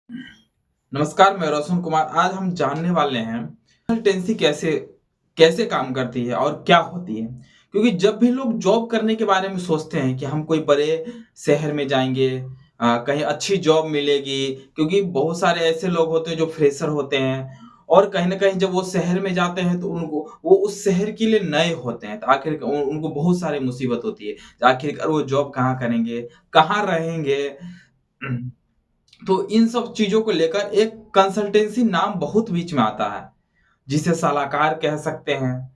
नमस्कार, मैं रोशन कुमार। आज हम जानने वाले हैं कंसल्टेंसी कैसे कैसे काम करती है और क्या होती है। क्योंकि जब भी लोग जॉब करने के बारे में सोचते हैं कि हम कोई बड़े शहर में जाएँगे, कहीं अच्छी जॉब मिलेगी, क्योंकि बहुत सारे ऐसे लोग होते हैं जो फ्रेशर होते हैं और कहीं न कहीं जब वो शहर में जाते हैं तो उनको वो उस शहर के लिए नए होते हैं। तो आखिर उनको बहुत सारी मुसीबत होती है। आखिरकार वो जॉब कहाँ करेंगे, कहाँ रहेंगे? तो इन सब चीज़ों को लेकर एक कंसल्टेंसी नाम बहुत बीच में आता है, जिसे सलाहकार कह सकते हैं,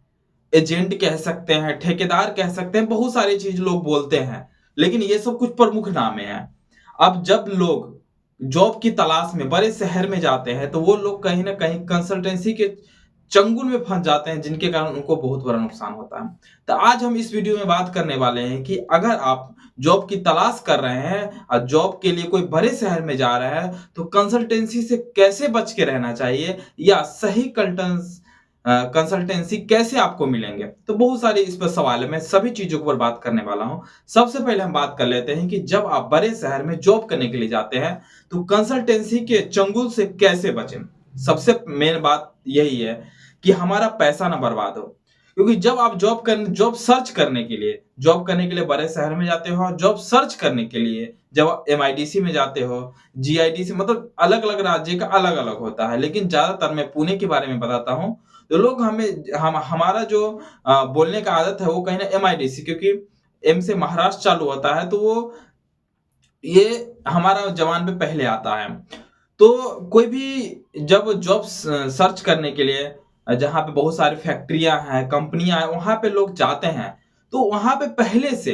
एजेंट कह सकते हैं, ठेकेदार कह सकते हैं, बहुत सारी चीज़ लोग बोलते हैं, लेकिन ये सब कुछ प्रमुख नामें हैं। अब जब लोग जॉब की तलाश में बड़े शहर में जाते हैं, तो वो लोग कहीं न कहीं कंसल्टेंसी के चंगुल में फँस जाते हैं, जिनके कारण उनको बहुत बड़ा नुकसान होता है। तो आज हम इस वीडियो में बात करने वाले हैं कि अगर आप जॉब की तलाश कर रहे हैं और जॉब के लिए कोई बड़े शहर में जा रहा है, तो कंसल्टेंसी से कैसे बच के रहना चाहिए या सही कंसल्टेंसी कैसे आपको मिलेंगे? तो बहुत सारे इस पर सवाल है, मैं सभी चीज़ों के ऊपर बात करने वाला हूँ। सबसे पहले हम बात कर लेते हैं कि जब आप बड़े शहर में जॉब करने के लिए जाते हैं, तो कंसल्टेंसी के चंगुल से कैसे बचें? सबसे मेन बात यही है कि हमारा पैसा ना बर्बाद हो। क्योंकि जब आप जॉब करने के लिए बड़े शहर में जाते हो और जॉब सर्च करने के लिए जब आप एमआईडीसी में जाते हो, जीआईडीसी मतलब अलग-अलग राज्य का अलग-अलग होता है। लेकिन ज़्यादातर मैं पुणे के बारे में बताता हूँ, तो लोग हमें हम हमारा जो बोलने का आदत है वो कहीं न एमआईडीसी, क्योंकि एम से महाराष्ट्र चालू होता है, तो वो ये हमारा ज़बान पे पहले आता है। तो कोई भी जब जॉब सर्च करने के लिए जहाँ पे बहुत सारी फैक्ट्रियाँ हैं, कंपनियाँ हैं, वहाँ पे लोग जाते हैं, तो वहाँ पे पहले से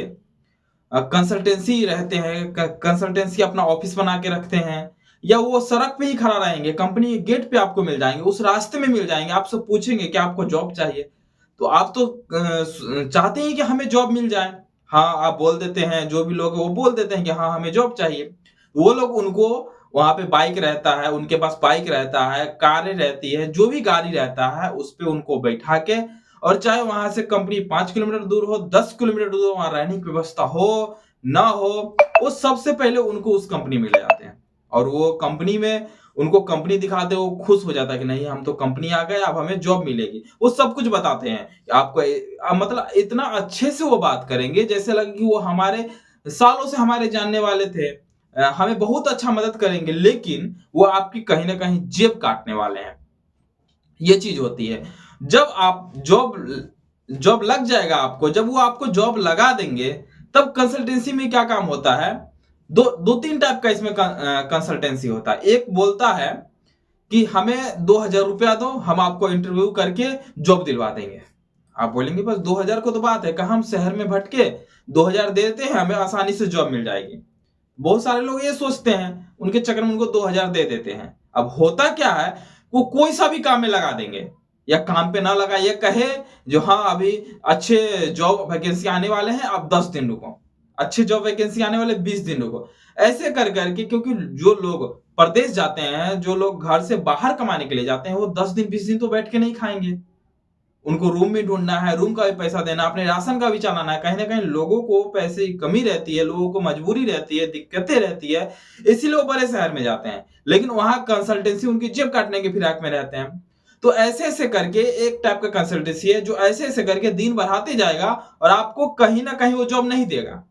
कंसल्टेंसी रहते हैं, कंसल्टेंसी अपना ऑफिस बना के रखते हैं या वो सड़क पे ही खड़ा रहेंगे, कंपनी के गेट पे आपको मिल जाएँगे, उस रास्ते में मिल जाएँगे, आपसे पूछेंगे कि आपको जॉब चाहिए? तो आप तो चाहते हैं कि हमें जॉब मिल जाए। हाँ, आप बोल देते हैं, जो भी लोग हैं वो बोल देते हैं कि हाँ, हमें जॉब चाहिए। वो लोग उनको वहाँ पे बाइक रहता है, उनके पास बाइक रहता है, कारें रहती है, जो भी गाड़ी रहता है, उस पे उनको बैठा के और चाहे वहाँ से कंपनी 5 किलोमीटर दूर हो, 10 किलोमीटर दूर हो, वहाँ रहने की व्यवस्था हो, ना हो, वो सबसे पहले उनको उस कंपनी में ले जाते हैं। और वो कंपनी में उनको कंपनी दिखाते वो खुश हो जाता है कि नहीं, हम तो कंपनी आ गए, अब हमें जॉब मिलेगी। वो सब कुछ बताते हैं। आपको मतलब इतना अच्छे से वो बात करेंगे जैसे लगे कि वो हमारे सालों से हमारे जानने वाले थे। हमें बहुत अच्छा मदद करेंगे, लेकिन वो आपकी कहीं न कहीं जेब काटने वाले हैं। ये चीज़ होती है। जब आप जॉब लग जाएगा आपको, जब वो आपको जॉब लगा देंगे, तब कंसल्टेंसी में क्या काम होता है? 2-3 टाइप का इसमें कंसल्टेंसी होता है। एक बोलता है कि हमें ₹2000 दो, हम आपको इंटरव्यू करके जॉब दिलवा देंगे। आप बोलेंगे बस 2000 को तो बात है, कहाँ हम शहर में भटके 2000 दे देते हैं, हमें आसानी से जॉब मिल जाएगी। बहुत सारे लोग ये सोचते हैं, उनके चक्कर में उनको 2000 दे देते हैं। अब होता क्या है, वो कोई सा भी काम में लगा देंगे या काम पे ना लगा ये कहे जो हाँ, अभी अच्छे जॉब वैकेंसी आने वाले हैं, आप 10 दिन रुको। अच्छे जॉब वैकेंसी आने वाले 20 दिन रुको। ऐसे कर करके, क्योंकि जो लोग परदेश जाते हैं, जो लोग घर से बाहर कमाने के लिए जाते हैं, वो 10 दिन 20 दिन तो बैठ के नहीं खाएँगे। उनको रूम भी ढूँढना है, रूम का भी पैसा देना, अपने राशन का भी चलाना है। कहीं न कहीं लोगों को पैसे की कमी रहती है, लोगों को मजबूरी रहती है, दिक्कतें रहती है, इसीलिए वो बड़े शहर में जाते हैं। लेकिन वहाँ कंसल्टेंसी उनकी जेब काटने की फिराक में रहते हैं। तो ऐसे-ऐसे करके एक टाइप का कंसल्टेंसी है, जो ऐसे-ऐसे करके दिन बढ़ाते जाएगा और आपको कहीं न कहीं वो जॉब नहीं देगा।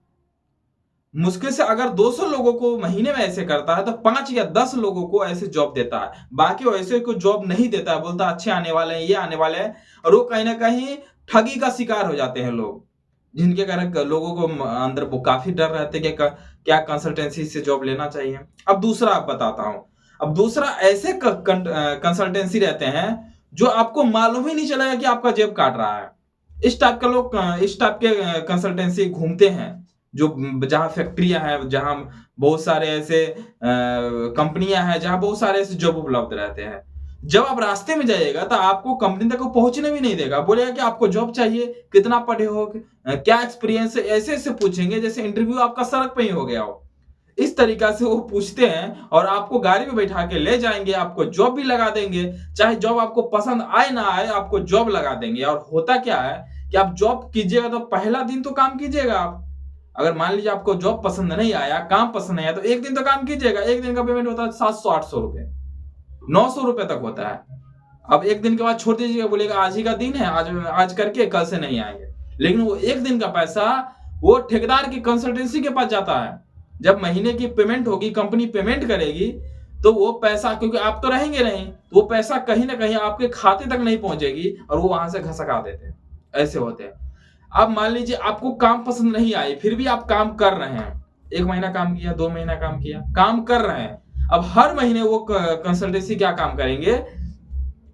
मुश्किल से अगर 200 लोगों को महीने में ऐसे करता है, तो 5 या 10 लोगों को ऐसे जॉब देता है। बाकी वैसे को जॉब नहीं देता है, बोलता है अच्छे आने वाले हैं, ये आने वाले हैं, और वो कहीं न कहीं ठगी का शिकार हो जाते हैं लोग। जिनके कारण लोगों को अंदर वो काफ़ी डर रहते हैं कि क्या कंसल्टेंसी से जॉब लेना चाहिए। अब दूसरा आप बताता हूँ। अब दूसरा ऐसे कंसल्टेंसी रहते हैं, जो आपको मालूम ही नहीं चलेगा कि आपका जेब काट रहा है। इस टाइप के कंसल्टेंसी घूमते हैं, जो जहाँ फैक्ट्रियाँ हैं, जहाँ बहुत सारे ऐसे कंपनियाँ हैं, जहाँ बहुत सारे ऐसे जॉब उपलब्ध रहते हैं। जब आप रास्ते में जाइएगा, तो आपको कंपनी तक वो पहुँचने भी नहीं देगा। बोलेगा कि आपको जॉब चाहिए, कितना पढ़े हो, क्या एक्सपीरियंस है, ऐसे-ऐसे पूछेंगे जैसे इंटरव्यू आपका सड़क पे ही हो गया हो। इस तरीका से वो पूछते हैं और आपको गाड़ी में बैठा के ले जाएँगे, आपको जॉब भी लगा देंगे। चाहे जॉब आपको पसंद आए ना आए, आपको जॉब लगा देंगे। और होता क्या है कि आप जॉब कीजिएगा तो पहला दिन तो काम कीजिएगा आप। अगर मान लीजिए आपको जॉब पसंद नहीं आया, काम पसंद नहीं आया, तो 1 दिन तो काम कीजिएगा। 1 दिन का पेमेंट होता है 700-800 रुपए, 900 रुपए तक होता है। अब 1 दिन के बाद छोड़ दीजिएगा, बोलिएगा आज ही का दिन है, आज करके कल से नहीं आएँगे। लेकिन वो 1 दिन का पैसा वो ठेकेदार की कंसल्टेंसी के पास जाता है। जब महीने की पेमेंट होगी, कंपनी पेमेंट करेगी, तो वो पैसा, क्योंकि आप तो रहेंगे नहीं, तो वो पैसा कहीं न कहीं आपके खाते तक नहीं पहुँचेगी और वो वहाँ से घसका देते हैं। ऐसे होते हैं। अब मान लीजिए आपको काम पसंद नहीं आई, फिर भी आप काम कर रहे हैं। 1 महीना काम किया, 2 महीना काम किया, काम कर रहे हैं। अब हर महीने वो कंसल्टेंसी क्या काम करेंगे,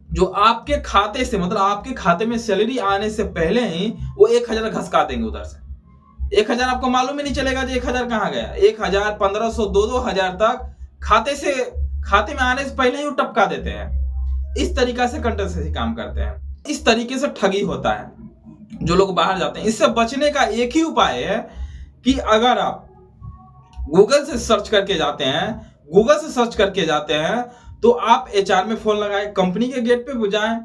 जो आपके खाते से, मतलब आपके खाते में सैलरी आने से पहले ही वो 1000 घसका देंगे उधर से। 1000 आपको मालूम ही नहीं चलेगा कि 1000 कहाँ गया। 1000, 1500, 2-2000 तक खाते में आने से पहले ही वो टपका देते हैं। इस तरीका से कंसल्टेंसी काम करते हैं। इस तरीके से ठगी होता है जो लोग बाहर जाते हैं। इससे बचने का एक ही उपाय है कि अगर आप गूगल से सर्च करके जाते हैं, तो आप एचआर में फोन लगाएं, कंपनी के गेट पे जाएं।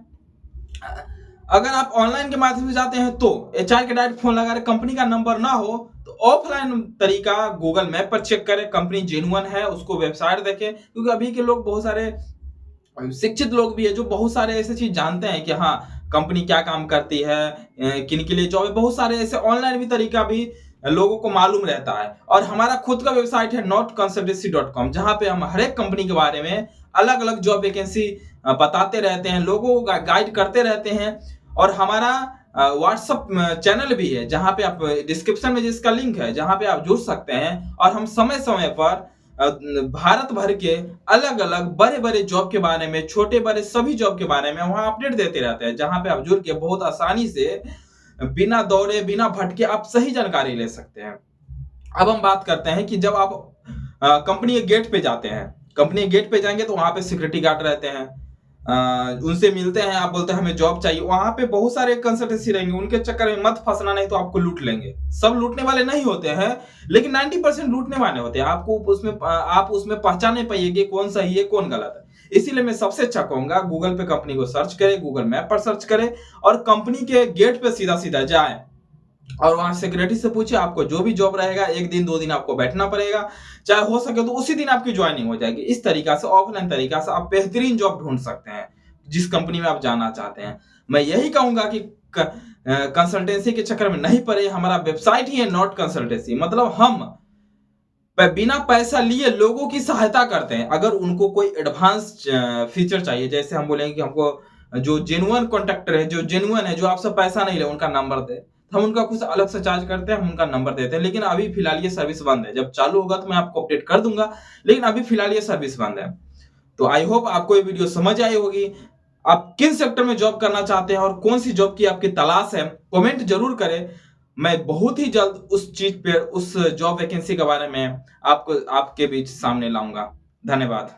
अगर आप ऑनलाइन के माध्यम से जाते हैं तो एचआर के डायरेक्ट फोन लगा रहे, कंपनी का नंबर ना हो तो ऑफलाइन तरीका गूगल मैप पर चेक करें, कंपनी जेन्युइन है उसको वेबसाइट देखें। क्योंकि अभी के लोग, बहुत सारे शिक्षित लोग भी है जो बहुत सारे ऐसे चीज जानते हैं कि हाँ कंपनी क्या काम करती है, किन के लिए जॉब है। बहुत सारे ऐसे ऑनलाइन भी तरीका भी लोगों को मालूम रहता है। और हमारा खुद का वेबसाइट है notconsultancy.com, जहां पे हम हर एक कंपनी के बारे में अलग अलग जॉब वैकेंसी बताते रहते हैं, लोगों को गाइड करते रहते हैं। और हमारा व्हाट्सएप चैनल भी है, जहां पे आप डिस्क्रिप्शन में जिसका लिंक है, जहां पे आप जुड़ सकते हैं। और हम समय समय पर भारत भर के अलग अलग बड़े बड़े जॉब के बारे में, छोटे बड़े सभी जॉब के बारे में वहां अपडेट देते रहते हैं, जहां पे आप जुड़ के बहुत आसानी से बिना दौड़े बिना भटके आप सही जानकारी ले सकते हैं। अब हम बात करते हैं कि जब आप कंपनी के गेट पे जाते हैं, कंपनी के गेट पे जाएंगे तो वहां पे सिक्योरिटी गार्ड रहते हैं, उनसे मिलते हैं, आप बोलते हैं हमें जॉब चाहिए। वहां पे बहुत सारे कंसल्टेंसी रहेंगे, उनके चक्कर में मत फंसना, नहीं तो आपको लूट लेंगे। सब लूटने वाले नहीं होते हैं, लेकिन 90% लूटने वाले होते हैं। आप उसमें पहचान नहीं पाइएगा कौन सही है कौन गलत है। इसीलिए मैं सबसे अच्छा कहूंगा गूगल पे कंपनी को सर्च करें, गूगल मैप पर सर्च करें और कंपनी के गेट पे सीधा सीधा जाएं और वहां सिक्योरिटी से पूछे आपको जो भी जॉब रहेगा। 1 दिन 2 दिन आपको बैठना पड़ेगा, चाहे हो सके तो उसी दिन आपकी ज्वाइनिंग हो जाएगी। इस तरीका से, ऑफलाइन तरीका से आप बेहतरीन जॉब ढूंढ सकते हैं जिस कंपनी में आप जाना चाहते हैं। मैं यही कहूंगा कि कंसल्टेंसी के चक्कर में नहीं पड़े। हमारा वेबसाइट ही है नॉट कंसल्टेंसी, मतलब हम बिना पैसा लिए लोगों की सहायता करते हैं। अगर उनको कोई एडवांस फीचर चाहिए, जैसे हम बोलेंगे कि हमको जो जेन्युइन कॉन्ट्रैक्टर है, जो जेन्युइन है, जो आपसे पैसा नहीं ले, उनका नंबर दे, हम उनका कुछ अलग से चार्ज करते हैं, हम उनका नंबर देते हैं। लेकिन अभी फिलहाल ये सर्विस बंद है। जब चालू होगा तो मैं आपको अपडेट कर दूंगा, लेकिन अभी फिलहाल ये सर्विस बंद है। तो आई होप आपको ये वीडियो समझ आई होगी। आप किन सेक्टर में जॉब करना चाहते हैं और कौन सी जॉब की आपकी तलाश है, कमेंट जरूर करें। मैं बहुत ही जल्द उस चीज पे, उस जॉब वैकेंसी के बारे में आपके बीच सामने लाऊंगा। धन्यवाद।